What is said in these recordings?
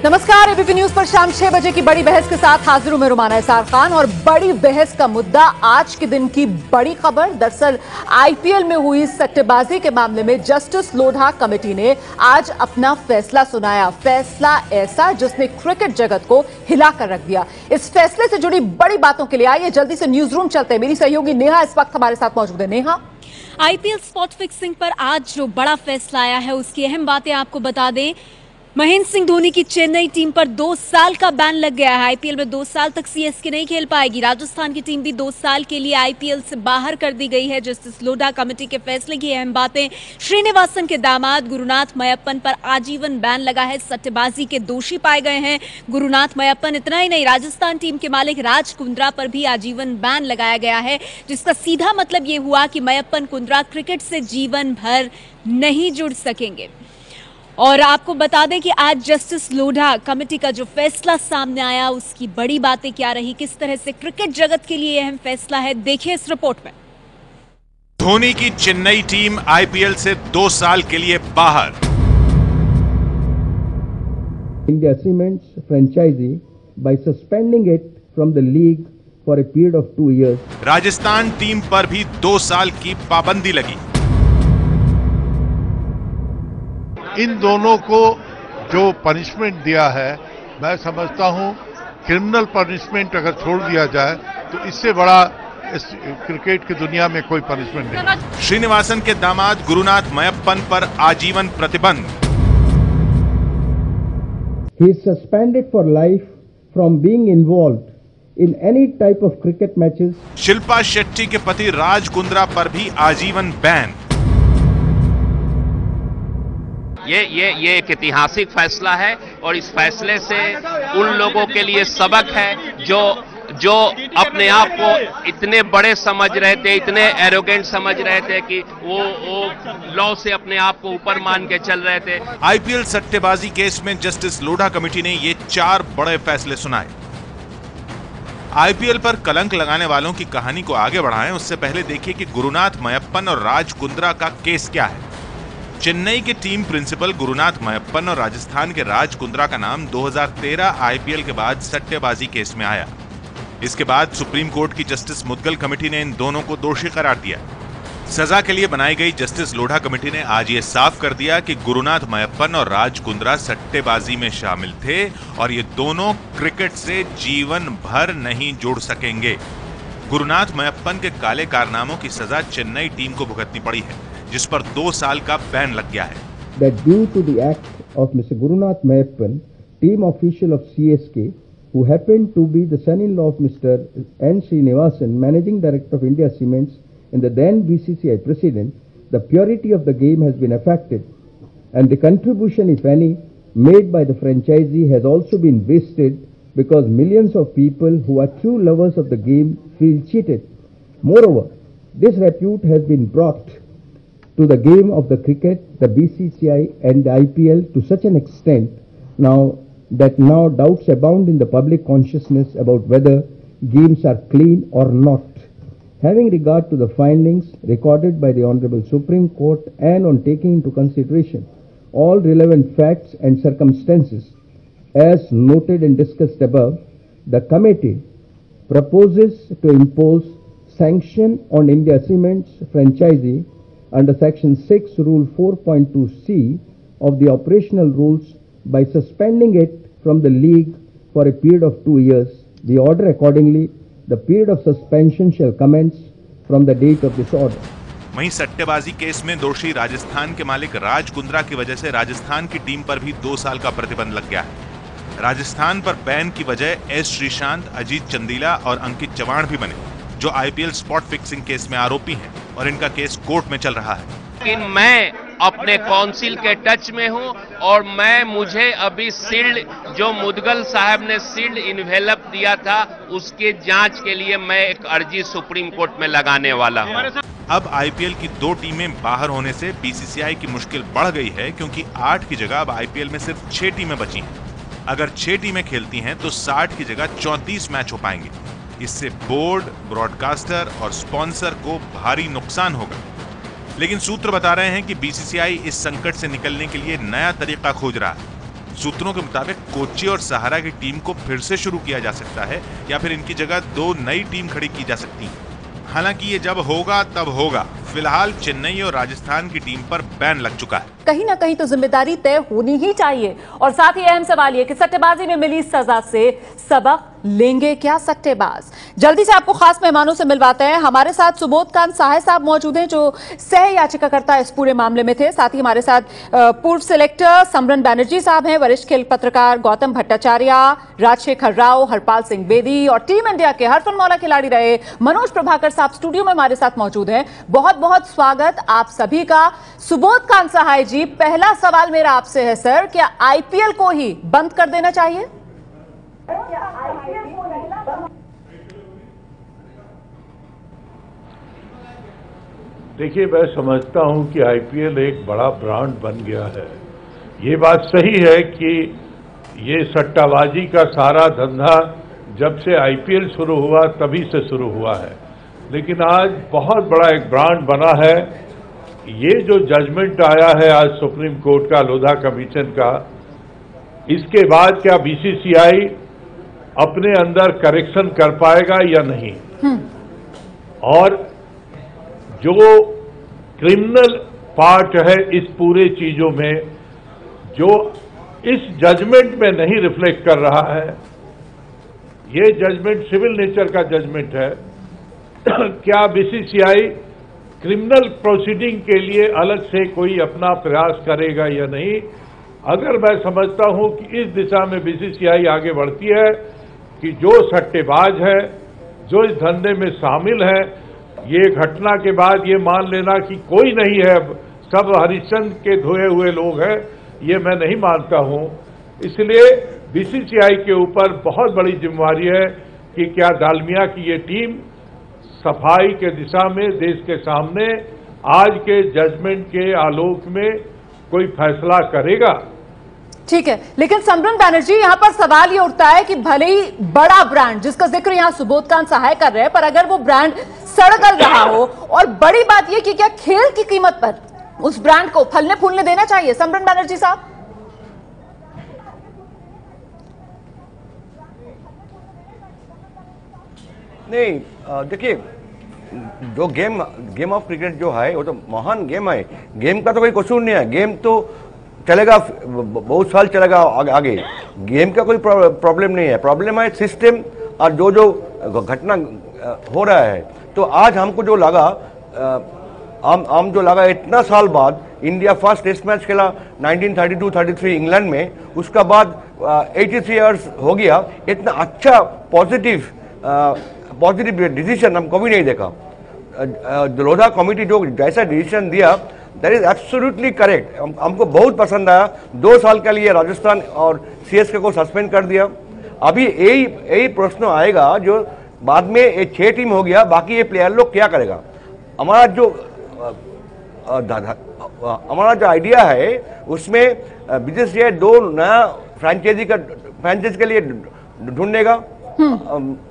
नमस्कार, ABP news पर शाम 6 बजे की बड़ी बहस के साथ हाजिर हूं मैं रुमाना इसार खान। और बड़ी बहस का मुद्दा, आज के दिन की बड़ी खबर। दरअसल आईपीएल में हुई सट्टेबाजी के मामले में जस्टिस लोढ़ा कमेटी ने आज अपना फैसला सुनाया। फैसला ऐसा जिसने क्रिकेट जगत को हिलाकर रख दिया। इस फैसले से जुड़ी बड़ी बातों के लिए आइए जल्दी से न्यूज रूम चलते हैं। मेरी सहयोगी नेहा इस वक्त हमारे साथ मौजूद है। नेहा, आईपीएल स्पॉट फिक्सिंग पर आज जो बड़ा फैसला आया है उसकी अहम बातें आपको बता दें। महेंद्र सिंह धोनी की चेन्नई टीम पर 2 साल का बैन लग गया है। आईपीएल में 2 साल तक सीएसके नहीं खेल पाएगी। राजस्थान की टीम भी 2 साल के लिए आईपीएल से बाहर कर दी गई है। जस्टिस लोढ़ा कमेटी के फैसले की अहम बातें। श्रीनिवासन के दामाद गुरुनाथ मयप्पन पर आजीवन बैन लगा है। सट्टेबाजी के दोषी पाए गए हैं गुरुनाथ मयप्पन। इतना ही नहीं, राजस्थान टीम के मालिक राज कुंद्रा पर भी आजीवन बैन लगाया गया है, जिसका सीधा मतलब यह हुआ कि मयप्पन कुंद्रा क्रिकेट से जीवन भर नहीं जुड़ सकेंगे। और आपको बता दें कि आज जस्टिस लोढ़ा कमेटी का जो फैसला सामने आया उसकी बड़ी बातें क्या रही, किस तरह से क्रिकेट जगत के लिए अहम फैसला है, देखिए इस रिपोर्ट में। धोनी की चेन्नई टीम आईपीएल से 2 साल के लिए बाहर। India Cements franchisee by suspending it from the league for a period of 2 years. Rajasthan team पर भी 2 साल की पाबंदी लगी। इन दोनों को जो पनिशमेंट दिया है, मैं समझता हूं क्रिमिनल पनिशमेंट अगर छोड़ दिया जाए तो इससे बड़ा इस क्रिकेट की दुनिया में कोई पनिशमेंट नहीं। श्रीनिवासन के दामाद गुरुनाथ मयप्पन पर आजीवन प्रतिबंध। He is suspended for life from being involved in any type of cricket matches. Shilpa Shetty के पति राज कुंद्रा पर भी आजीवन बैन। ये एक ऐतिहासिक फैसला है और इस फैसले से उन लोगों के लिए सबक है जो अपने आप को इतने बड़े समझ रहे थे, इतने एरोगेंट समझ रहे थे कि वो लॉ से अपने आप को ऊपर मान के चल रहे थे। आईपीएल सट्टेबाजी केस में जस्टिस लोढ़ा कमेटी ने ये 4 बड़े फैसले सुनाए। आईपीएल पर कलंक लगाने वालों की कहानी को आगे बढ़ाएं उससे पहले देखिए कि गुरुनाथ मयप्पन और राज कुंद्रा का केस क्या है। चेन्नई के टीम प्रिंसिपल गुरुनाथ मयप्पन और राजस्थान के राज कुंद्रा का नाम 2013 आईपीएल के बाद सट्टेबाजी केस में आया। इसके बाद सुप्रीम कोर्ट की जस्टिस मुद्गल कमेटी ने इन दोनों को दोषी करार दिया। सजा के लिए बनाई गई जस्टिस लोढ़ा कमेटी ने आज ये साफ कर दिया कि गुरुनाथ मयप्पन और राज कुंद्रा सट्टेबाजी में शामिल थे और ये दोनों क्रिकेट से जीवन भर नहीं जुड़ सकेंगे। गुरुनाथ मयप्पन के काले कारनामों की सजा चेन्नई टीम को भुगतनी पड़ी है, जिस पर 2 साल का बैन लग गया है। That due to the act of Mr. Gurunath Meyappan, team official of CSK, who happened to be the son-in-law of Mr. N. Srinivasan, managing director of India Cements and the then BCCI president, the purity of the game has been affected, and the contribution, if any, made by the franchisee has also been wasted because millions of people who are true lovers of the game feel cheated. Moreover, this repute has been brought to the game of the cricket, the BCCI and the IPL to such an extent that now doubts abound in the public consciousness about whether games are clean or not. Having regard to the findings recorded by the Honorable Supreme Court and on taking into consideration all relevant facts and circumstances as noted and discussed above, the committee proposes to impose sanction on India Cements franchisee under Section 6, Rule 4.2c of the operational rules by suspending it from the league for a period of 2 years. The order accordingly, the period of suspension shall commence from the date of this order. वहीं सट्टेबाजी case में दोषी राजस्थान के मालिक राज कुंद्रा की वजह से राजस्थान की टीम पर भी 2 साल का प्रतिबंध लग गया है। राजस्थान पर बैन की वजह एस श्रीशांत, अजीत चंदीला और अंकित चव्हाण भी बने, जो आईपीएल स्पॉट फिक्सिंग केस में आरोपी हैं और इनका केस कोर्ट में चल रहा है। लेकिन मैं अपने काउंसिल के टच में हूं और मुझे अभी सील्ड जो मुदगल साहब ने सील्ड इन्वेलप दिया था उसके जांच के लिए मैं एक अर्जी सुप्रीम कोर्ट में लगाने वाला हूं। अब आईपीएल की 2 टीमें बाहर होने से बीसीसीआई की मुश्किल बढ़ गई है, क्योंकि 8 की जगह अब आईपीएल में सिर्फ 6 टीमें बची हैं। अगर 6 टीमें खेलती हैं तो 60 की जगह 34 मैच हो पाएंगे। इससे बोर्ड, ब्रॉडकास्टर और स्पॉन्सर को भारी नुकसान होगा। लेकिन सूत्र बता रहे हैं कि बीसीसीआई इस संकट से निकलने के लिए नया तरीका खोज रहा है। सूत्रों के मुताबिक कोच्चि और सहारा की टीम को फिर से शुरू किया जा सकता है या फिर इनकी जगह 2 नई टीम खड़ी की जा सकती है। हालांकि ये जब होगा तब होगा। फिलहाल चेन्नई और राजस्थान की टीम पर बैन लग चुका है। कहीं ना कहीं तो जिम्मेदारी तय होनी ही चाहिए। और साथ ही अहम सवाल ये कि सट्टेबाजी में मिली सजा से सबक लेंगे क्या सट्टेबाज? जल्दी से आपको खास मेहमानों से मिलवाते हैं। हमारे साथ सुबोध कांत सहाय साहब मौजूद हैं जो सह याचिकाकर्ता इस पूरे मामले में थे। साथ ही हमारे साथ पूर्व सिलेक्टर समरन बैनर्जी साहब हैं, वरिष्ठ खेल पत्रकार गौतम भट्टाचार्य, राजशेखर राव, हरपाल सिंह बेदी और टीम इंडिया के हरफनमौला खिलाड़ी रहे मनोज प्रभाकर साहब स्टूडियो में हमारे साथ मौजूद हैं। बहुत बहुत स्वागत आप सभी का। सुबोध कांत सहाय जी, पहला सवाल मेरा आपसे है सर, क्या आईपीएल को ही बंद कर देना चाहिए? देखिए, मैं समझता हूं कि आईपीएल एक बड़ा ब्रांड बन गया है। ये बात सही है कि ये सट्टाबाजी का सारा धंधा जब से आईपीएल शुरू हुआ तभी से शुरू हुआ है, लेकिन आज बहुत बड़ा एक ब्रांड बना है। ये जो जजमेंट आया है आज सुप्रीम कोर्ट का, लोधा कमीशन का, इसके बाद क्या बीसीसीआई अपने अंदर करेक्शन कर पाएगा या नहीं? और जो क्रिमिनल पार्ट है इस पूरे चीजों में, जो इस जजमेंट में नहीं रिफ्लेक्ट कर रहा है, ये जजमेंट सिविल नेचर का जजमेंट है। क्या बीसीसीआई क्रिमिनल प्रोसीडिंग के लिए अलग से कोई अपना प्रयास करेगा या नहीं? अगर मैं समझता हूं कि इस दिशा में बीसीसीआई आगे बढ़ती है कि जो सट्टेबाज है, जो इस धंधे में शामिल है, ये घटना के बाद ये मान लेना कि कोई नहीं है, सब हरिश्चंद्र के धोए हुए लोग हैं, ये मैं नहीं मानता हूं। इसलिए बीसीसीआई के ऊपर बहुत बड़ी जिम्मेवारी है कि क्या दालमिया की ये टीम सफाई के दिशा में देश के सामने आज के जजमेंट के आलोक में कोई फैसला करेगा। ठीक है, लेकिन समरन बैनर्जी, यहां पर सवाल ये उठता है कि भले ही बड़ा ब्रांड जिसका जिक्र यहां सुबोध कांत सहाय कर रहे हैं, पर अगर वो ब्रांड सड़गल रहा हो, और बड़ी बात ये कि क्या खेल की कीमत पर उस ब्रांड को फलने फूलने देना चाहिए? समरन बैनर्जी साहब। नहीं, देखिए, जो गेम ऑफ क्रिकेट जो है वो तो महान गेम है। गेम का तो कोई कसूर नहीं है, गेम तो चलेगा, बहुत साल चलेगा आगे, गेम का कोई प्रॉब्लम नहीं है। प्रॉब्लम है सिस्टम और जो घटना हो रहा है। तो आज हमको जो लगा, हम जो लगा इतना साल बाद इंडिया फर्स्ट टेस्ट मैच खेला 1932-33 इंग्लैंड में, उसका बाद 83 इयर्स हो गया, इतना अच्छा पॉजिटिव डिसीजन हम कभी नहीं देखा। लोधा कमेटी जो जैसा डिसीजन दिया, दैट इज एब्सोल्युटली करेक्ट, हमको बहुत पसंद आया। 2 साल के लिए राजस्थान और सीएसके को सस्पेंड कर दिया। अभी यही प्रश्न आएगा जो बाद में ये 6 टीम हो गया, बाकी ये प्लेयर लोग क्या करेगा? हमारा जो आइडिया है उसमें बीसीसीआई 2 नया फ्रेंचाइजी के लिए ढूंढेगा,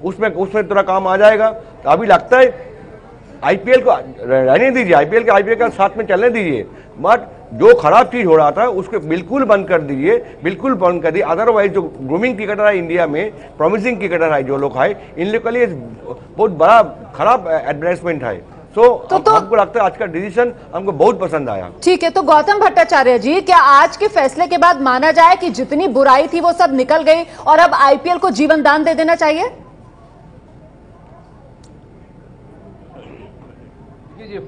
उसमें थोड़ा काम आ जाएगा। तो अभी लगता है आईपीएल को रहने दीजिए, आईपीएल का साथ में चलने दीजिए, बट जो खराब चीज हो रहा था उसको बिल्कुल बंद कर दीजिए, बिल्कुल बंद कर दिए। अदरवाइज जो ग्रूमिंग क्रिकेटर है इंडिया में, प्रॉमिसिंग क्रिकेटर है जो लोग है, इन लोग के लिए बहुत बड़ा खराब एडवर्टाइजमेंट है। तो हमको लगता है आज का डिसीजन हमको बहुत पसंद आया। ठीक है, तो गौतम भट्टाचार्य जी, क्या आज के फैसले के बाद माना जाए कि जितनी बुराई थी वो सब निकल गई और अब आईपीएल को जीवन दान दे देना चाहिए?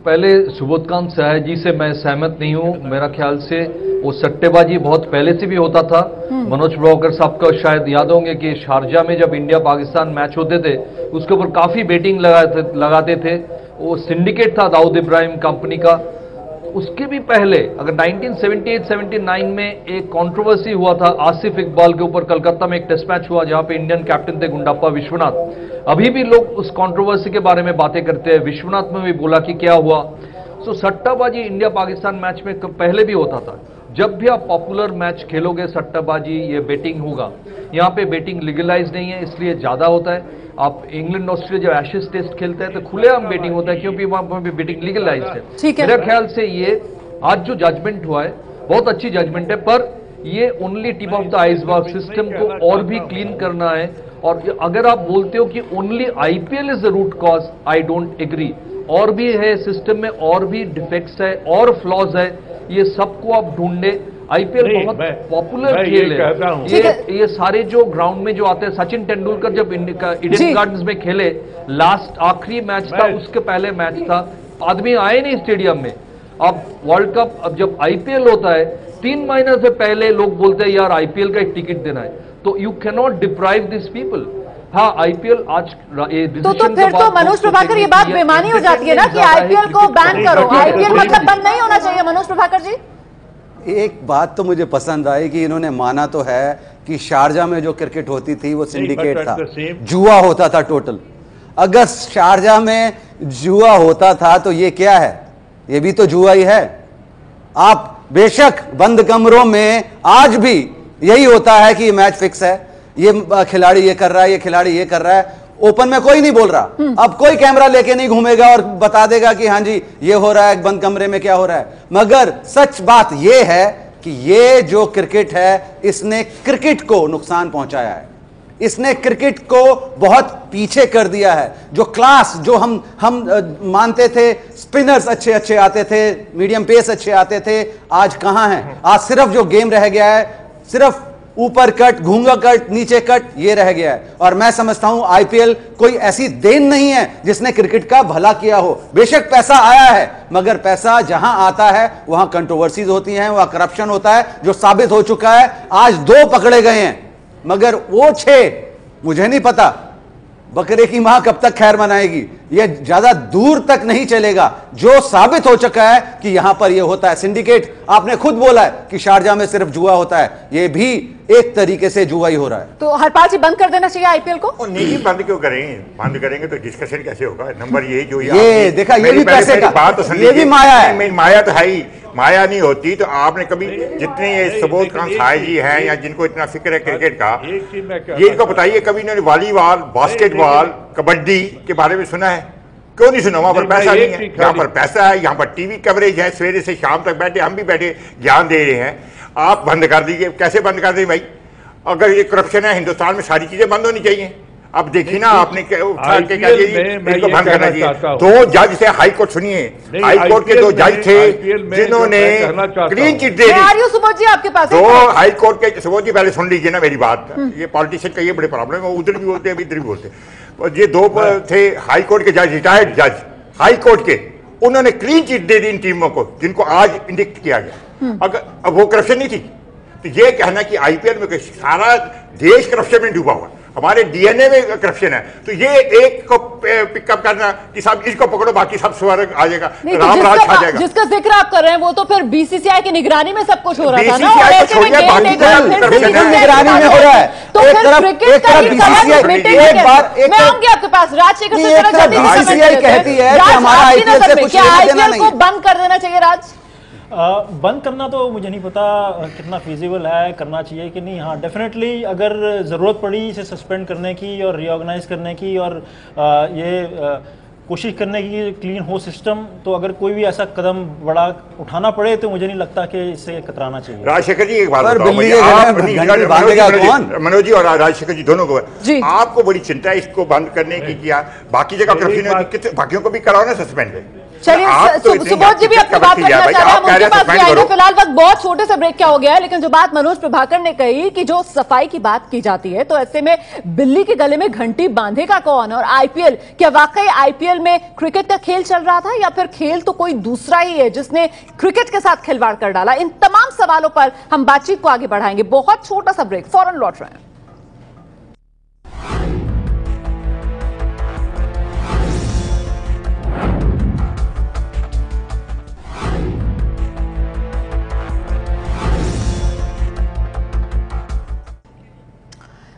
पहले सुबोध कांत सहाय जी से मैं सहमत नहीं हूं। मेरा ख्याल से वो सट्टेबाजी बहुत पहले से भी होता था। मनोज प्रभाकर साहब को शायद याद होंगे कि शारजा में जब इंडिया पाकिस्तान मैच होते थे उसके ऊपर काफी बेटिंग लगाते थे। वो सिंडिकेट था दाऊद इब्राहिम कंपनी का। उसके भी पहले अगर 1978-79 में एक कंट्रोवर्सी हुआ था आसिफ इकबाल के ऊपर, कलकत्ता में एक टेस्ट मैच हुआ जहां पे इंडियन कैप्टन थे गुंडाप्पा विश्वनाथ। अभी भी लोग उस कंट्रोवर्सी के बारे में बातें करते हैं। विश्वनाथ में भी बोला कि क्या हुआ। सो सट्टाबाजी इंडिया पाकिस्तान मैच में पहले भी होता था। जब भी आप पॉपुलर मैच खेलोगे सट्टाबाजी, ये बेटिंग होगा। यहाँ पे बेटिंग लीगलाइज नहीं है, इसलिए ज्यादा होता है। आप इंग्लैंड ऑस्ट्रेलिया जब एशेज टेस्ट खेलते हैं तो खुलेआम बेटिंग होता है, क्योंकि वहां पे बेटिंग लीगलाइज है। मेरे ख्याल से ये आज जो जजमेंट हुआ है बहुत अच्छी जजमेंट है, पर ये only tip of the iceberg. System को और भी क्लीन करना है। और अगर आप बोलते हो कि only IPL is the root cause, I don't agree. और भी है सिस्टम में, और भी डिफेक्ट्स है और फ्लॉज है, ये सबको आप ढूंढे। आईपीएल बहुत पॉपुलर खेल है। ये सारे जो ग्राउंड में जो आते हैं, सचिन तेंदुलकर जब ईडन गार्डन्स में खेले, लास्ट आखिरी मैच था, उसके पहले मैच था, आदमी आए नहीं स्टेडियम में। अब वर्ल्ड कप, अब जब आईपीएल होता है 3 महीने से पहले लोग बोलते हैं यार आईपीएल का एक टिकट देना है, तो you can not deprive this people. हाँ, आईपीएल आज तो फिर तो मनोज प्रभाकर ये बात बेमानी हो जाती है ना कि आईपीएल को बैन करो। आईपीएल मतलब बंद नहीं होना चाहिए मनोज प्रभाकर जी। एक बात तो मुझे पसंद आई कि इन्होंने माना तो है कि शारजा में जो क्रिकेट होती थी वो सिंडिकेट था, जुआ होता था टोटल। अगर शारजा में जुआ होता था तो ये क्या है? ये भी तो जुआ ही है। आप बेशक बंद कमरों में आज भी यही होता है कि मैच फिक्स है, ये खिलाड़ी ये कर रहा है, ये खिलाड़ी ये कर रहा है। ओपन में कोई नहीं बोल रहा। अब कोई कैमरा लेके नहीं घूमेगा और बता देगा कि हाँ जी ये हो रहा है, बंद कमरे में क्या हो रहा है। मगर सच बात ये है कि ये जो क्रिकेट है, इसने क्रिकेट को नुकसान पहुंचाया है। इसने क्रिकेट को बहुत पीछे कर दिया है। जो क्लास, जो हम मानते थे, स्पिनर्स अच्छे अच्छे आते थे, मीडियम पेस अच्छे आते थे, आज कहां हैं? आज सिर्फ जो गेम रह गया है, सिर्फ ऊपर कट, घूंगा कट, नीचे कट, ये रह गया है। और मैं समझता हूं आईपीएल कोई ऐसी देन नहीं है जिसने क्रिकेट का भला किया हो। बेशक पैसा आया है, मगर पैसा जहां आता है वहां कंट्रोवर्सीज होती हैं, वहां करप्शन होता है, जो साबित हो चुका है। आज 2 पकड़े गए हैं, मगर वो 6 मुझे नहीं पता बकरे की मां कब तक खैर मनाएगी। ये ज्यादा दूर तक नहीं चलेगा। जो साबित हो चुका है कि यहां पर ये होता है सिंडिकेट। आपने खुद बोला है कि शारजा में सिर्फ जुआ होता है, ये भी एक तरीके से जुआ ही हो रहा है। तो हरपाल जी बंद कर देना चाहिए आईपीएल को? नहीं, बंद क्यों करें? बंद करेंगे तो डिस्कशन कैसे होगा? नंबर ये जो ये देखा, ये भी पैसे का बात तो ये भी माया है। माया तो है ही। माया नहीं होती तो आपने कभी जितने ये सुबोध खान साय जी हैं या जिनको इतना फिक्र है क्रिकेट का, ये इनको बताइए कभी इन्होंने वॉलीबॉल, बास्केटबॉल, कबड्डी के बारे में सुना है? क्यों नहीं सुना? वहां पर पैसा नहीं है। यहाँ पर पैसा है, यहाँ पर टीवी कवरेज है, सवेरे से शाम तक बैठे, हम भी बैठे ज्ञान दे रहे हैं। आप बंद कर दीजिए। कैसे बंद कर दें भाई? अगर ये करप्शन है हिंदुस्तान में, सारी चीजें बंद होनी चाहिए। अब देखिए ना, आपने इसको बंद करना चाहिए। 2 जज थे हाई कोर्ट, सुनिए, हाई कोर्ट के 2 जज थे जिन्होंने क्लीन चिट दे दी। सुबोध जी आपके पास 2 हाई कोर्ट के, सुबोध जी पहले सुन लीजिए ना मेरी बात। ये पॉलिटिशियन का ये बड़े प्रॉब्लम है, वो उधर भी बोलते हैं इधर भी बोलते हैं। ये 2 थे हाई कोर्ट के जज, रिटायर्ड जज हाई कोर्ट के, उन्होंने क्लीन चिट दे दी इन टीमों को जिनको आज इंडिक्ट किया गया। अगर वो करप्शन नहीं थी तो ये कहना कि आईपीएल में सारा देश करप्शन में डूबा हुआ, हमारे डीएनए में करप्शन है, तो ये एक को पिकअप करना कि साहब इसको पकड़ो बाकी सब स्वर्ग आ जाएगा, राम राज आ जाएगा। जिसका जिक्र आप कर रहे हैं वो तो फिर बीसीसीआई की निगरानी में सब कुछ हो रहा था ना, और ऐसे में निगरानी में हो रहा है। तो फिर क्रिकेट का मैं आऊंगी आपके पास। राजशेखर बीसीसीआई कहती है कि हमारा आईपीएल से कुछ लेना देना नहीं। को बंद कर देना चाहिए राज? बंद करना तो मुझे नहीं पता कितना फिजिबल है, करना चाहिए कि नहीं। हाँ, डेफिनेटली अगर ज़रूरत पड़ी इसे सस्पेंड करने की और रीऑर्गेनाइज करने की और कोशिश करने की क्लीन हो सिस्टम, तो अगर कोई भी ऐसा कदम बड़ा उठाना पड़े तो मुझे नहीं लगता कि इससे कतराना चाहिए। राजशेखर जी एक बात मनोज जी और राजशेखर जी दोनों को, आपको बड़ी चिंता है इसको बंद करने की, किया बाकी जगह करप्शन, बाकियों को भी कराओ ना सस्पेंड। चलिए सुबोध जी भी अपनी बात रखना चाह रहे हैं, हम उनके पास भी आएंगे। फिलहाल वक्त बहुत छोटे से ब्रेक क्या हो गया है, लेकिन जो बात मनोज प्रभाकर ने कही कि जो सफाई की बात की जाती है, तो ऐसे में बिल्ली के गले में घंटी बांधेगा कौन? और आईपीएल, क्या वाकई आईपीएल में क्रिकेट का खेल चल रहा था या फिर खेल तो कोई दूसरा ही है जिसने क्रिकेट के साथ खिलवाड़ कर डाला? इन तमाम सवालों पर हम बातचीत को आगे बढ़ाएंगे। बहुत छोटा सा ब्रेक, फौरन लौट रहे हैं।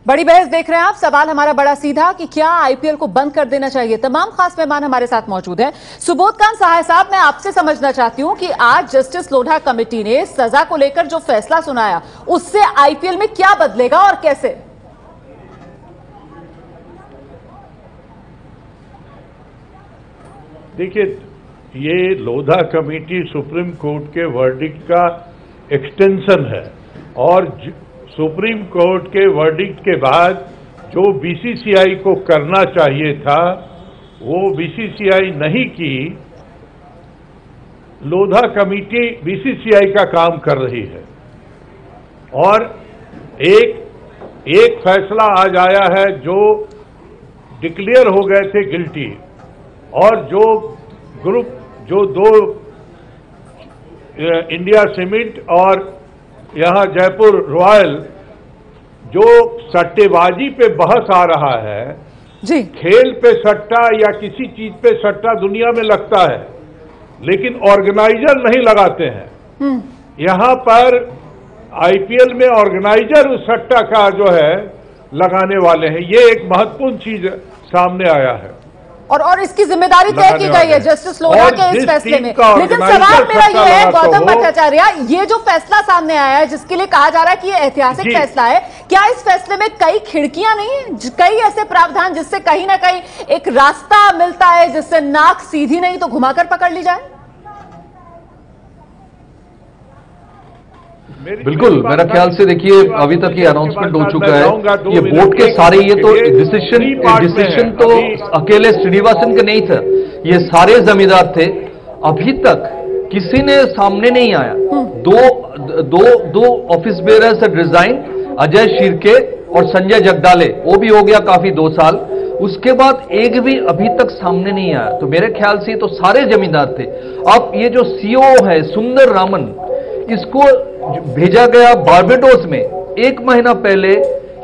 बड़ी बहस देख रहे हैं आप। सवाल हमारा बड़ा सीधा कि क्या आईपीएल को बंद कर देना चाहिए? तमाम खास मेहमान हमारे साथ मौजूद हैं। सुबोध खान साय साहब, मैं आपसे समझना चाहती हूं कि आज जस्टिस लोढ़ा कमेटी ने सजा को लेकर जो फैसला सुनाया, उससे आईपीएल में क्या बदलेगा और कैसे? देखिए, ये लोढ़ा कमेटी सुप्रीम कोर्ट के वर्डिक्ट का एक्सटेंशन है। और सुप्रीम कोर्ट के वर्डिक्ट के बाद जो बीसीसीआई को करना चाहिए था वो बीसीसीआई नहीं की। लोधा कमेटी बीसीसीआई का काम कर रही है और एक फैसला आज आया है जो डिक्लेयर हो गए थे गिल्टी, और जो ग्रुप जो दो इंडिया सीमेंट और यहां जयपुर रॉयल जो सट्टेबाजी पे बहस आ रहा है जी, खेल पे सट्टा या किसी चीज पे सट्टा दुनिया में लगता है लेकिन ऑर्गेनाइजर नहीं लगाते हैं। यहां पर आईपीएल में ऑर्गेनाइजर उस सट्टा का जो है लगाने वाले हैं। ये एक महत्वपूर्ण चीज सामने आया है और इसकी जिम्मेदारी तय की गई है जस्टिस लोढ़ा के इस फैसले में। लेकिन सवाल मेरा ये है गौतम भट्टाचार्य, ये जो फैसला सामने आया है जिसके लिए कहा जा रहा है कि ये ऐतिहासिक फैसला है, क्या इस फैसले में कई खिड़कियां नहीं है, कई ऐसे प्रावधान जिससे कहीं ना कहीं एक रास्ता मिलता है जिससे नाक सीधी नहीं तो घुमाकर पकड़ ली जाए? बिल्कुल, मेरा ख्याल से देखिए अभी तक ये अनाउंसमेंट हो चुका है। ये बोर्ड के सारे ये तो डिसीजन तो अकेले श्रीनिवासन के नहीं था, ये सारे जमींदार थे। अभी तक किसी ने सामने नहीं आया। दो office bearers had resign, Ajay Shirke और संजय जगदाले, वो भी हो गया काफी 2 साल। उसके बाद एक भी अभी तक सामने नहीं आया। तो मेरे ख्याल से तो सारे जमींदार थे। अब ये जो सीओ है सुंदर रामन, इसको भेजा गया बारबेडोस में 1 महीना पहले।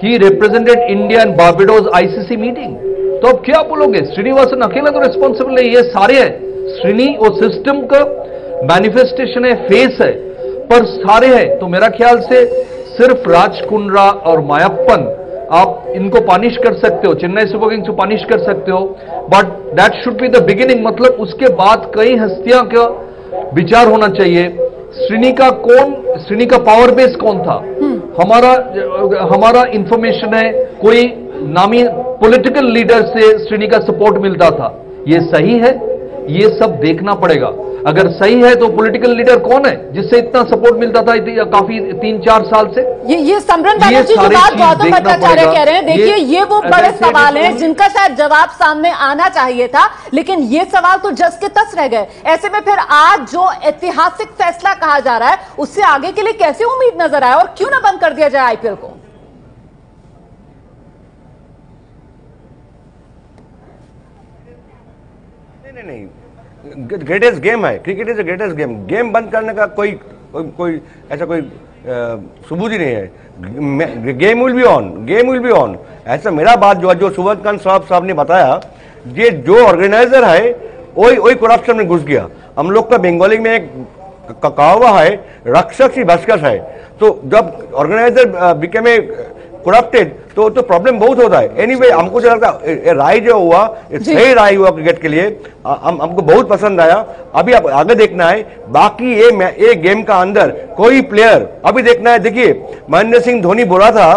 He represented India in Barbados ICC meeting. तो अब क्या बोलोगे, श्रीनिवासन अकेला तो रिस्पॉन्सिबल है, ये सारे है। श्रीनी वो सिस्टम का मैनिफेस्टेशन है, फेस है, पर सारे है। तो मेरा ख्याल से सिर्फ राज कुंद्रा और मायप्पन आप इनको पनिश कर सकते हो, चेन्नई सुपर किंग्स को पनिश कर सकते हो, but that should be the beginning. मतलब उसके बाद कई हस्तियां का विचार होना चाहिए। श्रीनी का पावर बेस कौन था? हमारा इंफॉर्मेशन है कोई नामी पॉलिटिकल लीडर से श्रीनी का सपोर्ट मिलता था। ये सही है? ये सब देखना पड़ेगा। अगर सही है तो पॉलिटिकल लीडर कौन है जिससे इतना सपोर्ट मिलता था काफी 3-4 साल से? ये सिमरन बनर्जी जो बात गौतम भट्टाचार्य कह रहे हैं, देखिए ये वो बड़े सवाल हैं जिनका शायद जवाब सामने आना चाहिए था, लेकिन ये सवाल तो जस के तस रह गए। ऐसे में फिर आज जो ऐतिहासिक फैसला कहा जा रहा है उससे आगे के लिए कैसे उम्मीद नजर आए और क्यों ना बंद कर दिया जाए आईपीएल को? नहीं, ग्रेटेस्ट गेम है, cricket is the greatest game. Game बंद करने का कोई ऐसा कोई सबूत ही नहीं है। Game will be on. ऐसा मेरा बात जो सुबोधकांत साहब ने बताया, ये जो ऑर्गेनाइजर है वही करप्शन में घुस गया। हम लोग का बंगाली में एक कहावत है, रक्षक ही भस्कस है। तो जब ऑर्गेनाइजर बिकेम करप्टेड तो प्रॉब्लम बहुत होता है। एनीवे, हमको जो लगता है राय जो हुआ सही राय हुआ क्रिकेट के लिए, हमको बहुत पसंद आया। अभी आप आगे देखना है बाकी ये गेम का अंदर कोई प्लेयर अभी देखना है। देखिए महेंद्र सिंह धोनी बोला था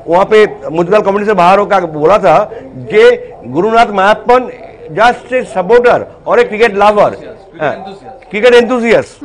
वहां पे म्यूजिकल कम्युनिटी से बाहर होकर बोला था कि गुरुनाथ मायप्पन जस्ट ए सपोर्टर और एक क्रिकेट लवर, क्रिकेट एंथुसियास्ट।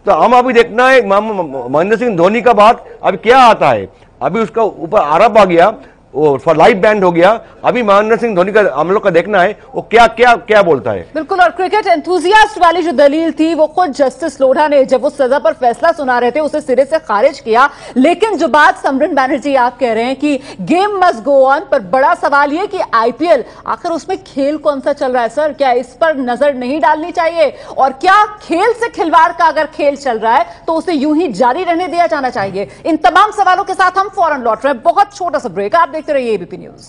तो हम अभी देखना है महेंद्र सिंह धोनी का बात अभी क्या आता है। अभी उसका ऊपर आरोप आ गया, वो फॉर लाइफ बैंड हो गया। अभी महेंद्र सिंह धोनी का हम लोग का देखना है वो क्या बोलता है। बिल्कुल, और क्रिकेट एंथुसियास्ट वाली जो दलील थी वो खुद जस्टिस लोढ़ा ने जब वो सजा पर फैसला सुना रहे थे उसे सिरे से खारिज किया। लेकिन जो बात सिमरन बनर्जी आप कह रहे हैं कि गेम मस्ट गो ऑन, पर बड़ा सवाल ये कि आईपीएल आखिर उसमें खेल कौन सा चल रहा है सर? क्या इस पर नजर नहीं डालनी चाहिए? और क्या खेल से खिलवाड़ का अगर खेल चल रहा है तो उसे यूं ही जारी रहने दिया जाना चाहिए? इन तमाम सवालों के साथ हम फौरन लौट रहे हैं, बहुत छोटा सा ब्रेक। आप देखते रहिए एबीपी न्यूज।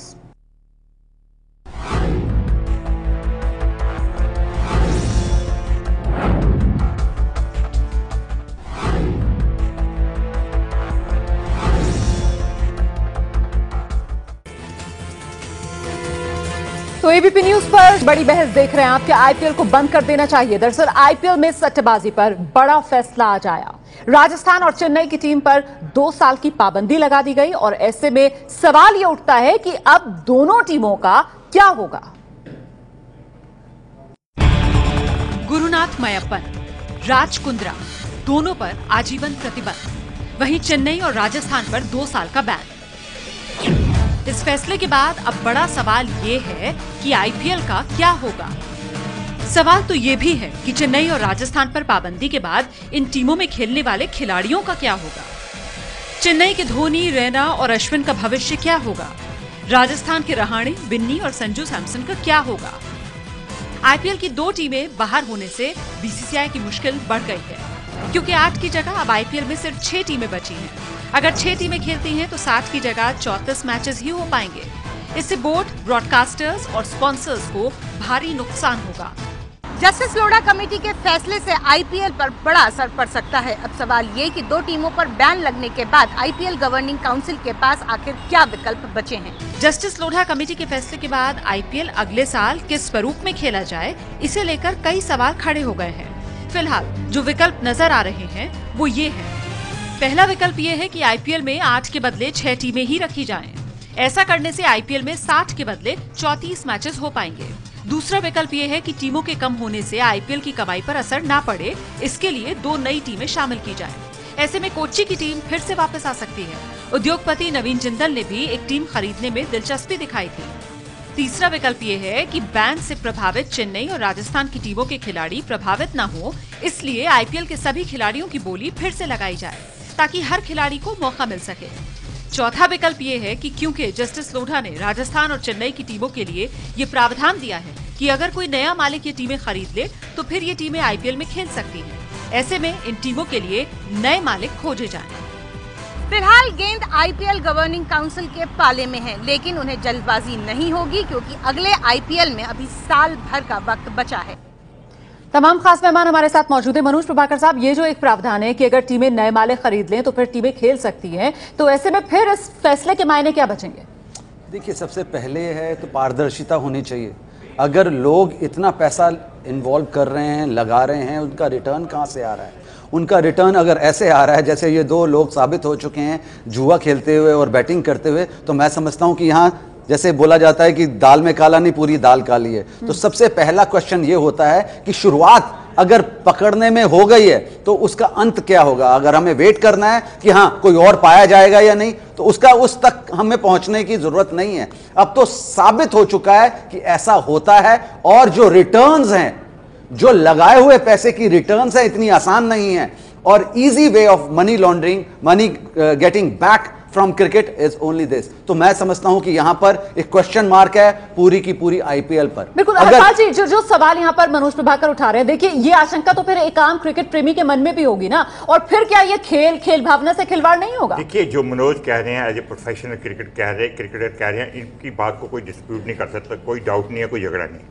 तो एबीपी न्यूज पर बड़ी बहस देख रहे हैं आप, क्या आईपीएल को बंद कर देना चाहिए? दरअसल आईपीएल में सट्टेबाजी पर बड़ा फैसला आज आया। राजस्थान और चेन्नई की टीम पर 2 साल की पाबंदी लगा दी गई और ऐसे में सवाल यह उठता है कि अब दोनों टीमों का क्या होगा? गुरुनाथ मयप्पन, राज कुंद्रा, दोनों पर आजीवन प्रतिबंध। वहीं चेन्नई और राजस्थान पर 2 साल का बैन। इस फैसले के बाद अब बड़ा सवाल ये है कि आईपीएल का क्या होगा। सवाल तो ये भी है कि चेन्नई और राजस्थान पर पाबंदी के बाद इन टीमों में खेलने वाले खिलाड़ियों का क्या होगा। चेन्नई के धोनी, रैना और अश्विन का भविष्य क्या होगा। राजस्थान के रहाणे, बिन्नी और संजू सैमसन का क्या होगा। आईपीएल की 2 टीमें बाहर होने से बीसीसीआई की मुश्किल बढ़ गई है, क्योंकि 8 की जगह अब आईपीएल में सिर्फ 6 टीमें बची हैं। अगर 6 टीमें खेलती हैं तो 60 की जगह 34 मैचेस ही हो पाएंगे। इससे बोर्ड, ब्रॉडकास्टर्स और स्पॉन्सर्स को भारी नुकसान होगा। जस्टिस लोढ़ा कमेटी के फैसले से आईपीएल पर बड़ा असर पड़ सकता है। अब सवाल ये कि 2 टीमों पर बैन लगने के बाद आईपीएल गवर्निंग काउंसिल के पास आखिर क्या विकल्प बचे हैं। जस्टिस लोढ़ा कमेटी के फैसले के बाद आईपीएल अगले साल किस स्वरूप में खेला जाए, इसे लेकर कई सवाल खड़े हो गए हैं। फिलहाल जो विकल्प नजर आ रहे हैं वो ये है। पहला विकल्प ये है कि आईपीएल में 8 के बदले 6 टीमें ही रखी जाएं। ऐसा करने से आईपीएल में 60 के बदले 34 मैचेस हो पाएंगे। दूसरा विकल्प ये है कि टीमों के कम होने से आईपीएल की कमाई पर असर ना पड़े, इसके लिए 2 नई टीमें शामिल की जाएं। ऐसे में कोच्चि की टीम फिर से वापस आ सकती है। उद्योगपति नवीन जिंदल ने भी एक टीम खरीदने में दिलचस्पी दिखाई थी। तीसरा विकल्प ये है कि बैन से प्रभावित चेन्नई और राजस्थान की टीमों के खिलाड़ी प्रभावित न हो, इसलिए आईपीएल के सभी खिलाड़ियों की बोली फिर से लगाई जाए, ताकि हर खिलाड़ी को मौका मिल सके। चौथा विकल्प ये है कि क्योंकि जस्टिस लोढ़ा ने राजस्थान और चेन्नई की टीमों के लिए ये प्रावधान दिया है कि अगर कोई नया मालिक ये टीमें खरीद ले तो फिर ये टीमें आईपीएल में खेल सकती हैं। ऐसे में इन टीमों के लिए नए मालिक खोजे जाएं। फिलहाल गेंद आईपीएल गवर्निंग काउंसिल के पाले में है, लेकिन उन्हें जल्दबाजी नहीं होगी, क्योंकि अगले आईपीएल में अभी साल भर का वक्त बचा है। तमाम खास मेहमान हमारे साथ मौजूद है। मनोज प्रभाकर साहब, ये जो एक प्रावधान है कि अगर टीमें नए मालिक खरीद लें तो फिर टीमें खेल सकती हैं, तो ऐसे में फिर इस फैसले के मायने क्या बचेंगे? देखिए, सबसे पहले है तो पारदर्शिता होनी चाहिए। अगर लोग इतना पैसा इन्वॉल्व कर रहे हैं, लगा रहे हैं, उनका रिटर्न कहाँ से आ रहा है? उनका रिटर्न अगर ऐसे आ रहा है जैसे ये 2 लोग साबित हो चुके हैं जुआ खेलते हुए और बैटिंग करते हुए, तो मैं समझता हूँ कि यहाँ जैसे बोला जाता है कि दाल में काला नहीं, पूरी दाल काली है। तो सबसे पहला क्वेश्चन ये होता है कि शुरुआत अगर पकड़ने में हो गई है तो उसका अंत क्या होगा। अगर हमें वेट करना है कि हाँ कोई और पाया जाएगा या नहीं, तो उसका उस तक हमें पहुंचने की जरूरत नहीं है। अब तो साबित हो चुका है कि ऐसा होता है, और जो रिटर्न्स हैं, जो लगाए हुए पैसे की रिटर्न्स है, इतनी आसान नहीं है। और easy way of money laundering, money getting back from cricket is only this. तो मैं समझता हूं कि यहां पर एक क्वेश्चन मार्क है पूरी की पूरी आईपीएल पर। बिल्कुल हरपाल जी, जो सवाल यहां पर मनोज प्रभाकर उठा रहे हैं, देखिए ये आशंका तो फिर एक आम क्रिकेट प्रेमी के मन में भी होगी ना, और फिर क्या ये खेल भावना से खिलवाड़ नहीं होगा? देखिए, जो मनोज कह रहे हैं एज ए प्रोफेशनल क्रिकेटर कह रहे हैं, इनकी बात को कोई डिस्प्यूट नहीं कर सकता, कोई डाउट नहीं है, कोई झगड़ा नहीं।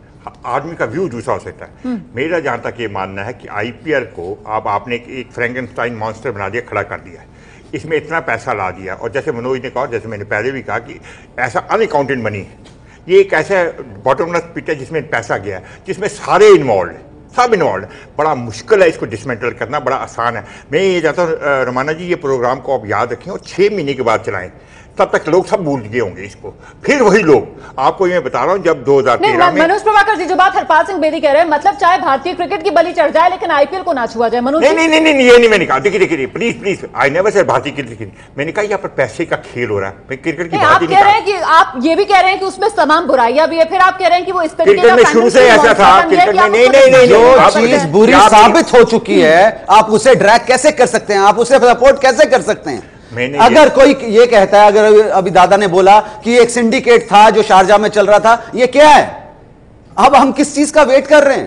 आदमी का व्यू दूसरा हो सकता है। मेरा जहां तक ये मानना है कि आईपीएल को अब आपने एक फ्रैंकेनस्टाइन मॉन्स्टर बना दिया, खड़ा कर दिया है, इसमें इतना पैसा ला दिया। और जैसे मनोज ने कहा, जैसे मैंने पहले भी कहा कि ऐसा अनअकाउंटेड मनी है, ये एक ऐसा बॉटमलेस पिट है जिसमें पैसा गया है, जिसमें सारे इन्वॉल्व है, सब इन्वॉल्व है। बड़ा मुश्किल है इसको डिसमेंटल करना, बड़ा आसान है। मैं ये चाहता हूँ रमाना जी, ये प्रोग्राम को आप याद रखें और 6 महीने के बाद चलाएं, तब तक लोग सब भूल गए होंगे इसको। फिर वही लोग, आपको ये बता रहा हूं, जब 2013 में मनोज प्रभाकर जी, जो बात हरपाल सिंह बेदी कह रहे हैं, मतलब चाहे भारतीय क्रिकेट की बलि चढ़ जाए लेकिन आईपीएल को ना छुआ जाए। मनोज नहीं, ये नहीं मैंने कहा। देखिए प्लीज, आई नेवर सेड भारतीय क्रिकेट। मैंने कहा यहाँ पर पैसे का खेल हो रहा है, मैं क्रिकेट की बात ही नहीं कर रहा। कि आप ये भी कह रहे हैं कि उसमें तमाम बुराइयां भी है, फिर आप कह रहे हैं कि वो इस तरीके का शुरू से ऐसा था। नहीं, जो चीज बुरी साबित हो चुकी है आप उसे ड्रैग कैसे कर सकते हैं? आप उसे सपोर्ट कैसे कर सकते हैं? अगर कोई ये कहता है, अगर अभी दादा ने बोला कि एक सिंडिकेट था जो शारजाह में चल रहा था, ये क्या है? अब हम किस चीज का वेट कर रहे हैं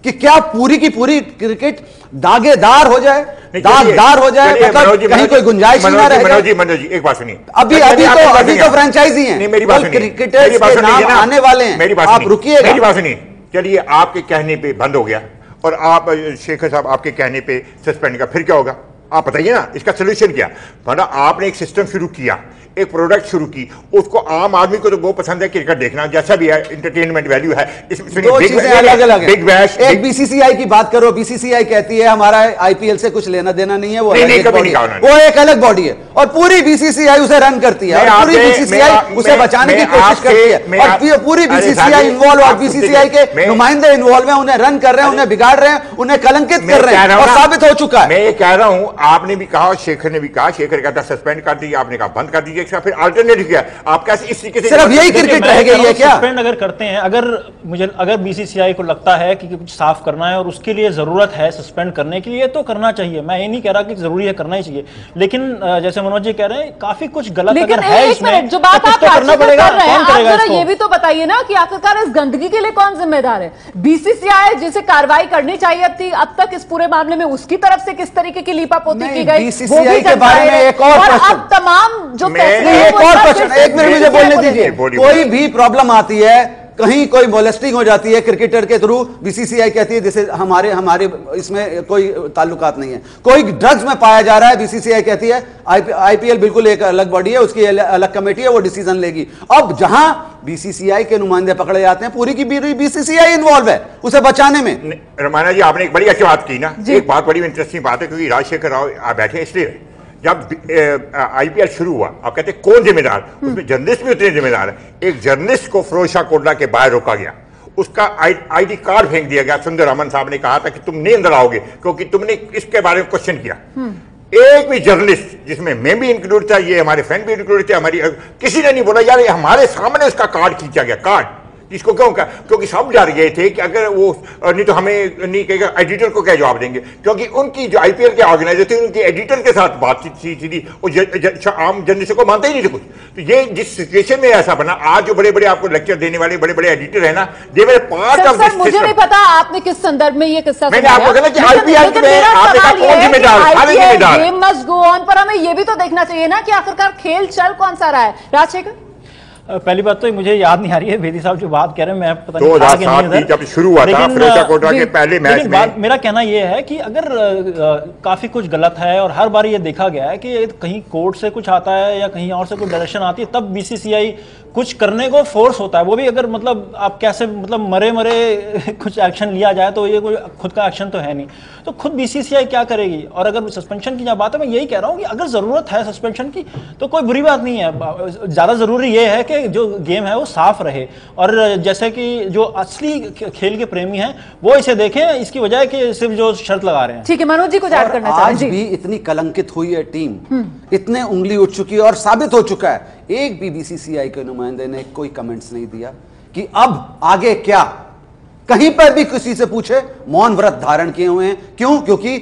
कि क्या पूरी की पूरी क्रिकेट दागेदार हो जाए, दागदार हो जाए, मतलब कहीं कोई गुंजाइश ना रहे? मनोज जी एक बात सुनिए, अभी तो फ्रेंचाइजी है, मेरी बात सुनिए, क्रिकेटर्स के नाम आने वाले हैं, आप रुकिएगा। मेरी बात सुनिए, चलिए आपके कहने पे बंद हो गया और आप शेखर साहब आपके कहने पे सस्पेंड का, फिर क्या होगा आप बताइए ना, इसका सोल्यूशन क्या? मतलब आपने एक सिस्टम शुरू किया, एक प्रोडक्ट शुरू की, उसको आम आदमी को तो बहुत पसंद है क्रिकेट देखना, जैसा भी है इंटरटेनमेंट वैल्यू है। दो चीजें अलग-अलग हैं। बिग बैश, एक बीसीसीआई की बात करो, बीसीसीआई कहती है हमारा आईपीएल से कुछ लेना देना नहीं है, वो एक अलग बॉडी है और पूरी बीसीसीआई उसे रन करती है और पूरी बीसीसीआई उसे बचाने की कोशिश करती है और पूरी बीसीसीआई इन्वॉल्व और बीसीसीआई के नुमाइंदे इन्वॉल्व हैं, उन्हें रन कर रहे हैं, उन्हें बिगाड़ रहे हैं, उन्हें कलंकित कर रहे हैं और साबित हो चुका है। मैं ये कह रहा हूं, आपने भी कहा, शेखर ने भी कहा, शेखर कहता सस्पेंड कर दीजिए, आपने कहा बंद कर दीजिए, फिर अल्टरनेटिव क्या? आप कैसे इस तरीके से सिर्फ यही क्रिकेट रह गई है क्या? सस्पेंड अगर करते हैं, अगर बीसीसीआई को लगता है कि कुछ साफ करना है और उसके लिए जरूरत है सस्पेंड करने के लिए, तो करना चाहिए। मैं ये नहीं कह रहा कि जरूरी है, करना ही चाहिए, लेकिन जैसे मनोज जी कह रहे हैं काफी कुछ गलत अगर है इसमें, जो बात आप करना पड़ेगा। कौन करेगा इसको? ये भी तो बताइए ना कि आखिरकार इस गंदगी के लिए कौन जिम्मेदार है? बीसीसीआई जिसे कार्रवाई करनी चाहिए थी अब तक इस पूरे मामले में, उसकी तरफ से किस तरीके की लीपापोती की गई? बीसीसीआई के बारे में एक और प्रश्न, अब तमाम जो फैसले, एक और प्रश्न, एक मिनट मुझे बोलने दीजिए। कोई भी प्रॉब्लम आती है, कहीं कोई मोलेस्टिंग हो जाती है क्रिकेटर के थ्रू, बीसीसीआई कहती है जैसे हमारे इसमें कोई ताल्लुकात नहीं है। कोई ड्रग्स में पाया जा रहा है, बीसीसीआई कहती है आईपीएल बिल्कुल एक अलग बॉडी है, उसकी अलग कमेटी है, वो डिसीजन लेगी। अब जहां बीसीसीआई के नुमाइंदे पकड़े जाते हैं, पूरी की पूरी बीसीसीआई इन्वॉल्व है उसे बचाने में। रमाना जी, आपने एक बड़ी अच्छी बात की ना, एक बात बड़ी इंटरेस्टिंग बात है, क्योंकि राजशेखर राव बैठे इसलिए जब आईपीएल शुरू हुआ, आप कहते हैं कौन जिम्मेदार, उसमें जर्नलिस्ट भी उतने जिम्मेदार है। एक जर्नलिस्ट को फिरोज शाह कोटला के बाहर रोका गया, उसका आईडी कार्ड फेंक दिया गया। सुंदर रमन साहब ने कहा था कि तुम नहीं अंदर आओगे क्योंकि तुमने इसके बारे में क्वेश्चन किया। एक भी जर्नलिस्ट, जिसमें मैं भी इंक्लूड था, ये हमारे फ्रेंड भी इंक्लूड थे, हमारी किसी ने नहीं बोला यार हमारे सामने उसका कार्ड खींचा गया। कार्ड इसको क्यों कहा? क्योंकि सब डर गए थे कि अगर वो नहीं तो हमें नहीं कहेगा, एडिटर को क्या जवाब देंगे, क्योंकि उनकी जो आईपीएल के ऑर्गेनाइजर थे उनके एडिटर के साथ बातचीत सीधी, आम जर्नलिस्ट को मानते ही नहीं थे कुछ। तो ये जिस सिचुएशन में ऐसा बना, आज जो बड़े बड़े आपको लेक्चर देने वाले बड़े बड़े एडिटर है ना, ये मेरे पार्ट ऑफ दिस। मुझे नहीं पता आपने किस संदर्भ में ये किस्सा मैंने आपको कहना कि आईपीएल में आपने कहा कौन जिम्मेदार, सारे जिम्मेदार। गेम मस्ट गो ऑन, पर हमें ये भी तो देखना चाहिए ना कि आखिरकार खेल चल कौन सा रहा है। राजशेखर, पहली बात तो मुझे याद नहीं आ रही है बेदी साहब जो बात कह रहे हैं, मैं पता नहीं 2007 जब शुरू हुआ था फिरोज शाह कोटला के पहले मैच में। मेरा कहना यह है कि अगर काफी कुछ गलत है और हर बार ये देखा गया है कि कहीं कोर्ट से कुछ आता है या कहीं और से कुछ डायरेक्शन आती है, तब बीसीसीआई कुछ करने को फोर्स होता है। वो भी अगर मतलब आप कैसे मतलब मरे कुछ एक्शन लिया जाए तो ये कोई खुद का एक्शन तो है नहीं, तो खुद बीसीसीआई क्या करेगी? और अगर सस्पेंशन की बात है, मैं यही कह रहा हूँ कि अगर जरूरत है सस्पेंशन की तो कोई बुरी बात नहीं है। ज्यादा जरूरी ये है कि जो गेम है वो साफ रहे और जैसे कि जो असली खेल के प्रेमी हैं वो इसे देखें, इसकी वजह कि सिर्फ जो शर्त लगा रहे हैं। ठीक है, मनोज जी को ऐड करना चाहिए। आज भी इतनी कलंकित हुई है टीम, इतने उंगली उठ चुकी है और साबित हो चुका है, एक भी बीसीसीआई के नुमाइंदे ने कोई कमेंट्स नहीं दिया कि अब आगे क्या। कहीं पर भी किसी से पूछे, मौन व्रत धारण किए हुए हैं। क्यों? क्योंकि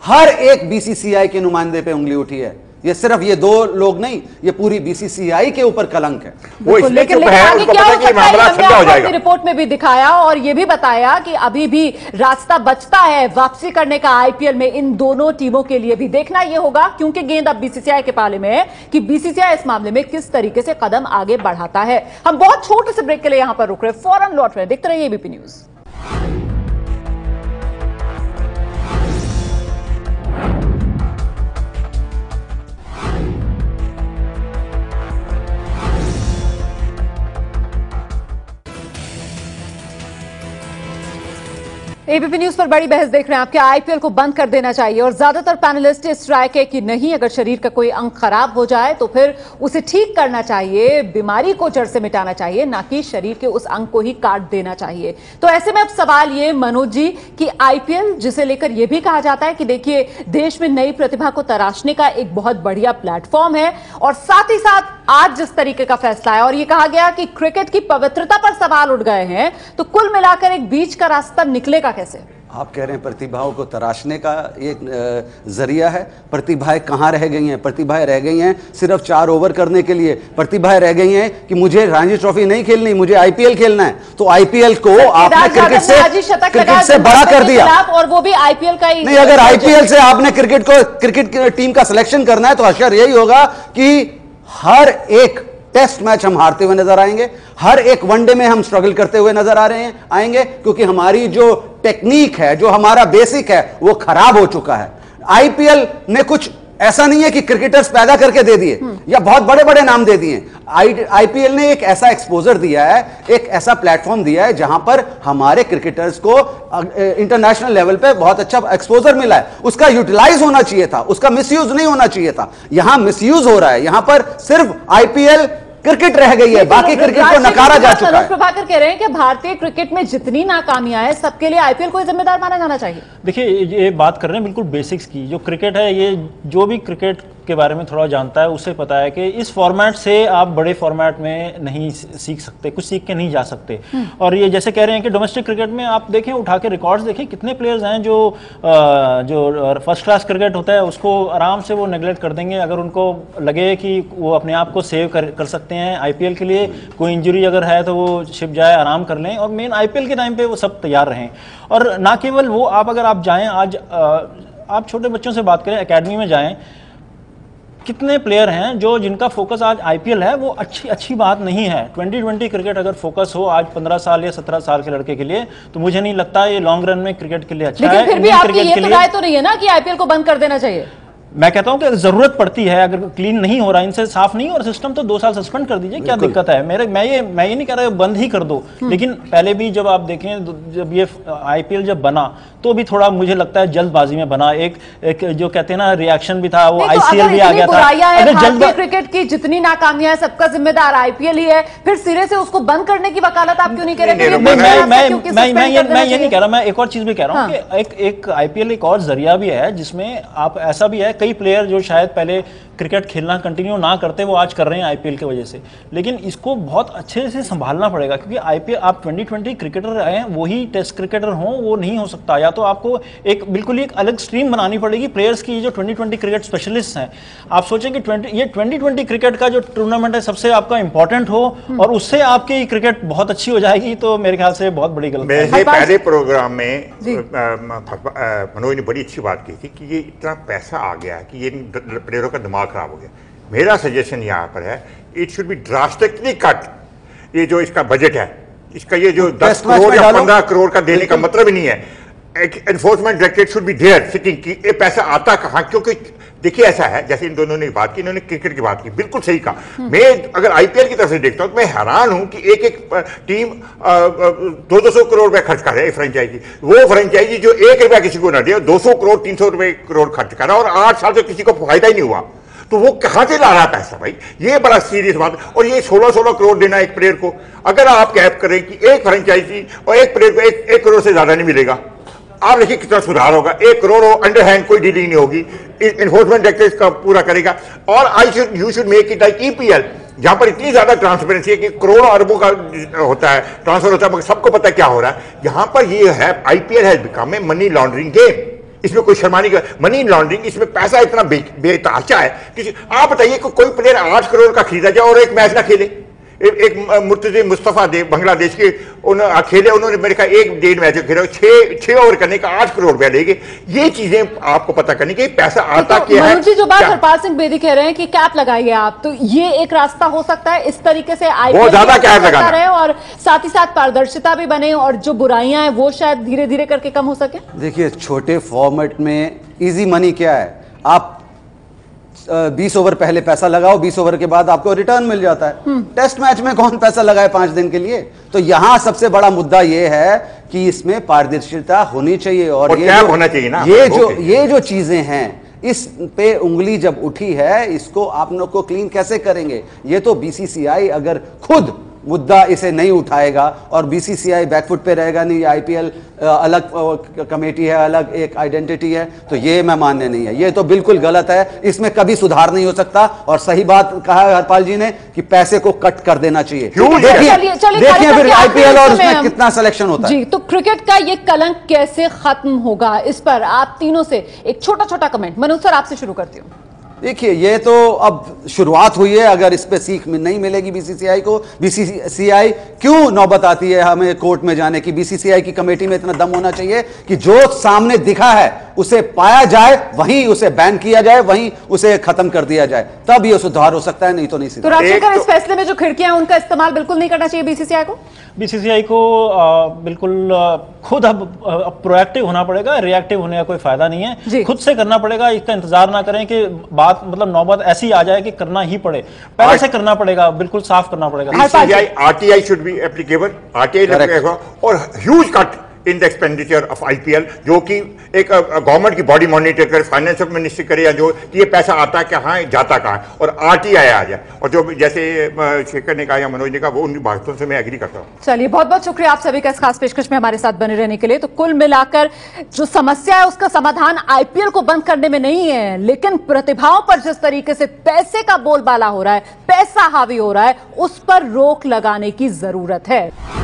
हर एक बीसीसीआई के नुमाइंदे पे उंगली उठी है। ये सिर्फ ये दो लोग नहीं, ये पूरी बीसीसीआई के ऊपर कलंक है। वो इसलिए चुप है, उनको पता है कि मामला ठंडा हो जाएगा। रिपोर्ट में भी दिखाया और ये भी बताया कि अभी भी रास्ता बचता है वापसी करने का आईपीएल में इन दोनों टीमों के लिए भी। देखना ये होगा, क्योंकि गेंद अब बीसीसीआई के पाले में है, कि बीसीसीआई इस मामले में किस तरीके से कदम आगे बढ़ाता है। हम बहुत छोटे से ब्रेक के लिए यहां पर रुक रहे, फौरन लौट रहे। देखते रहिए एबीपी न्यूज। एबीपी न्यूज पर बड़ी बहस देख रहे हैं। आपके आईपीएल को बंद कर देना चाहिए और ज्यादातर पैनलिस्ट इस राय के कि नहीं, अगर शरीर का कोई अंग खराब हो जाए तो फिर उसे ठीक करना चाहिए, बीमारी को जड़ से मिटाना चाहिए, ना कि शरीर के उस अंग को ही काट देना चाहिए। तो ऐसे में अब सवाल ये मनोज जी कि आईपीएल जिसे लेकर यह भी कहा जाता है कि देखिए देश में नई प्रतिभा को तराशने का एक बहुत बढ़िया प्लेटफॉर्म है, और साथ ही साथ आज जिस तरीके का फैसला है और ये कहा गया कि क्रिकेट की पवित्रता पर सवाल उठ गए हैं, तो कुल मिलाकर एक बीच का रास्ता निकलेगा कैसे? आप कह रहे हैं प्रतिभाओं को तराशने का एक जरिया है। प्रतिभाएं कहां रह गई हैं? प्रतिभाएं रह गई हैं सिर्फ 4 ओवर करने के लिए। प्रतिभाएं रह गई हैं कि मुझे रणजी ट्रॉफी नहीं खेलनी, मुझे आईपीएल खेलना है। तो आईपीएल को आपने क्रिकेट से बड़ा कर दिया, और वो भी आईपीएल का ही नहीं। अगर आईपीएल से आपने क्रिकेट टीम का सिलेक्शन करना है तो असर यही होगा कि हर एक टेस्ट मैच हम हारते हुए नजर आएंगे, हर एक वनडे में हम स्ट्रगल करते हुए नजर आएंगे, क्योंकि हमारी जो टेक्निक है, जो हमारा बेसिक है, वो खराब हो चुका है। आईपीएल ने कुछ ऐसा नहीं है कि क्रिकेटर्स पैदा करके दे दिए या बहुत बड़े बड़े नाम दे दिए। आईपीएल ने एक ऐसा एक्सपोजर दिया है, एक ऐसा प्लेटफॉर्म दिया है जहां पर हमारे क्रिकेटर्स को इंटरनेशनल लेवल पे बहुत अच्छा एक्सपोजर मिला है। उसका यूटिलाइज होना चाहिए था, उसका मिसयूज नहीं होना चाहिए था। यहां मिसयूज हो रहा है। यहां पर सिर्फ आईपीएल क्रिकेट रह गई है, बाकी क्रिकेट को नकारा जा चुका है। प्रभाकर कह रहे हैं कि भारतीय क्रिकेट में जितनी नाकामियां हैं सबके लिए आईपीएल को जिम्मेदार माना जाना चाहिए। देखिए, ये बात कर रहे हैं बिल्कुल बेसिक्स की। जो क्रिकेट है, ये जो भी क्रिकेट के बारे में थोड़ा जानता है उसे पता है कि इस फॉर्मेट से आप बड़े फॉर्मेट में नहीं सीख सकते, कुछ सीख के नहीं जा सकते। और ये जैसे कह रहे हैं कि डोमेस्टिक क्रिकेट में आप देखें, उठा के रिकॉर्ड्स देखें, कितने प्लेयर्स हैं जो फर्स्ट क्लास क्रिकेट होता है उसको आराम से वो नेगलेक्ट कर देंगे अगर उनको लगे कि वो अपने आप को सेव कर सकते हैं आईपीएल के लिए। कोई इंजरी अगर है तो वो छिप जाए, आराम कर लें, और मेन आईपीएल के टाइम पे वो सब तैयार रहें। और ना केवल वो, अगर आप जाएं आज, आप छोटे बच्चों से बात करें, एकेडमी में जाएं, कितने प्लेयर हैं जिनका फोकस आज आईपीएल है। वो अच्छी बात नहीं है। 2020 क्रिकेट अगर फोकस हो आज 15 साल या 17 साल के लड़के के लिए, तो मुझे नहीं लगता ये लॉन्ग रन में क्रिकेट के लिए अच्छा है। लेकिन फिर भी आपकी ये तो राय तो नहीं है ना कि आईपीएल को बंद कर देना चाहिए? मैं कहता हूं कि जरूरत पड़ती है, अगर क्लीन नहीं हो रहा, इनसे साफ नहीं, और सिस्टम तो 2 साल सस्पेंड कर दीजिए, क्या दिक्कत है? मैं ये नहीं कह रहा बंद ही कर दो, लेकिन पहले भी जब आप देखें, जब ये आईपीएल जब बना तो भी थोड़ा मुझे लगता है जल्दबाजी में बना। एक जो कहते हैं ना, रिएक्शन भी था, वो आईसीएल भी आ गया था। अगर भारतीय क्रिकेट की जितनी नाकामियां है सबका जिम्मेदार आईपीएल ही है, फिर सिरे से उसको बंद करने की वकालत आप क्यों नहीं कह रहे? मैं ये नहीं कह रहा, मैं एक और चीज भी कह रहा हूँ कि एक आईपीएल एक और जरिया भी है जिसमें आप, ऐसा भी है, कई प्लेयर जो शायद पहले क्रिकेट खेलना कंटिन्यू ना करते वो आज कर रहे हैं आईपीएल की वजह से। लेकिन इसको बहुत अच्छे से संभालना पड़ेगा, क्योंकि आईपीएल, आप 2020 क्रिकेटर हैं, वही टेस्ट क्रिकेटर हों, वो नहीं हो सकता। या तो आपको एक बिल्कुल एक अलग स्ट्रीम बनानी पड़ेगी प्लेयर्स की, जो 2020 क्रिकेट स्पेशलिस्ट हैं। आप सोचें कि 2020 क्रिकेट का जो टूर्नामेंट है सबसे आपका इंपॉर्टेंट हो और उससे आपकी क्रिकेट बहुत अच्छी हो जाएगी, तो मेरे ख्याल से बहुत बड़ी गलती है। पहले प्रोग्राम में मनोज ने बड़ी अच्छी बात की थी कि ये इतना पैसा आ गया है कि ये प्लेयरों का दिमाग खराब हो गया। मेरा सजेशन यहाँ पर है, it should be drastically cut. ये जो इसका बजट है, इसका ये जो 10 करोड़ या 15 करोड़ का देने का मतलब ही नहीं है। Enforcement directorate should be there sitting की ये पैसा आता कहाँ, क्योंकि देखिए ऐसा है, जैसे इन दोनों ने बात की, इन्होंने क्रिकेट की बात की, बिल्कुल सही कहा। मैं अगर आईपीएल की तरफ से देखता हूं तो मैं हैरान हूं कि एक टीम 200 करोड़ रुपए खर्च कर रही है फ्रेंचाइजी। वो फ्रेंचाइजी जो 1 रुपया किसी को ना दे, 200 करोड़ 300 करोड़ खर्च कर रहा है, और 8 साल से किसी को फायदा ही नहीं हुआ, तो वो कहां से ला रहा है पैसा भाई? ये बड़ा सीरियस बात। और ये 16 करोड़ देना एक प्लेयर को, अगर आप कैप करें कि एक फ्रेंचाइजी और एक प्लेयर को 1 करोड़ से ज्यादा नहीं मिलेगा, आप देखिए कितना सुधार होगा। 1 करोड़ अंडर हैंड कोई डीलिंग नहीं होगी, एनफोर्समेंट डायरेक्टरेट का पूरा करेगा। और you should make it like EPL, जहां पर इतनी ज्यादा ट्रांसपेरेंसी है कि करोड़ों अरबों का होता है, ट्रांसफर होता है, मगर सबको पता है क्या हो रहा है। यहां पर ये है, IPL has become a money laundering game. इसमें कोई शर्मानी का मनी लॉन्ड्रिंग, इसमें पैसा इतना बेताचा है कि आप बताइए कोई प्लेयर 8 करोड़ का खरीदा जाए और एक मैच ना खेले। एक मुर्तज़ा मुस्तफा दे बांग्लादेश के, उन्होंने खेले, उन्होंने मेरे का 1-1.5 मैच खेला, 6 ओवर करने का 8 करोड़ रुपया लेंगे। ये चीजें आपको पता करनी कि पैसा आता क्या है। जी, जो बात हरपाल सिंह बेदी कह रहे हैं कि कैप लगाइए आप, तो ये एक रास्ता हो सकता है, इस तरीके से बहुत ज्यादा कैप लगाना रहे और साथ ही साथ पारदर्शिता भी बने और जो बुराइयां हैं वो शायद धीरे धीरे करके कम हो सके। देखिए, छोटे फॉर्मेट में इजी मनी क्या है, आप 20 ओवर पहले पैसा लगाओ, 20 ओवर के बाद आपको रिटर्न मिल जाता है। टेस्ट मैच में कौन पैसा लगाए 5 दिन के लिए? तो यहां सबसे बड़ा मुद्दा यह है कि इसमें पारदर्शिता होनी चाहिए और ये होना चाहिए ना। ये जो चीजें हैं, इस पे उंगली जब उठी है, इसको आप लोग को क्लीन कैसे करेंगे? ये तो बीसीसीआई अगर खुद मुद्दा इसे नहीं उठाएगा और बीसीसीआई बैकफुट पे रहेगा, नहीं आईपीएल अलग कमेटी है, अलग एक आइडेंटिटी है, तो ये मैं मानने नहीं है। ये तो बिल्कुल गलत है, इसमें कभी सुधार नहीं हो सकता। और सही बात कहा है हरपाल जी ने कि पैसे को कट कर देना चाहिए। देखिए फिर आईपीएल और उसमें कितना सिलेक्शन होता है। जी, तो क्रिकेट का ये कलंक कैसे खत्म होगा, इस पर आप तीनों से एक छोटा छोटा कमेंट। मनोज सर, आपसे शुरू करती हूँ। देखिए, ये तो अब शुरुआत हुई है, अगर इस पे सीख नहीं मिलेगी बीसीसीआई को, बीसीसीआई क्यों नौबत आती है हमें कोर्ट में जाने की? बीसीसीआई की कमेटी में इतना दम होना चाहिए कि जो सामने दिखा है उसे पाया जाए, वहीं उसे बैन किया जाए, वहीं उसे खत्म कर दिया जाए, तब ये सुधार हो सकता है, नहीं तो नहीं तो राजशेखर, इस फैसले में जो खिड़कियां हैं उनका इस्तेमाल बिल्कुल नहीं करना चाहिए बीसीसीआई को? बीसीसीआई को बिल्कुल खुद अब प्रोएक्टिव होना पड़ेगा, रिएक्टिव होने का कोई फायदा नहीं है, खुद से करना पड़ेगा। इसका इंतजार ना करें कि बात मतलब नौबत ऐसी आ जाए कि करना ही पड़े, पहले से करना पड़ेगा, बिल्कुल साफ करना पड़ेगा। RTI should be applicable, RTI और huge cut in the expenditure of IPL, जो कि एक गवर्नमेंट की बॉडी मॉनिटर करे, फाइनेंशियल मिनिस्ट्री करे, या जो ये पैसा आता कहाँ है, जाता कहाँ है, और आरटीआई आ जाए। और जो जैसे शेखर ने कहा या मनोज ने कहा, वो उन बातों से मैं एग्री करता हूँ। चलिए, बहुत बहुत शुक्रिया आप सभी का इस खास पेशकश में हमारे साथ बने रहने के लिए। तो कुल मिलाकर जो समस्या है उसका समाधान आईपीएल को बंद करने में नहीं है, लेकिन प्रतिभाओं पर जिस तरीके से पैसे का बोलबाला हो रहा है, पैसा हावी हो रहा है, उस पर रोक लगाने की जरूरत है।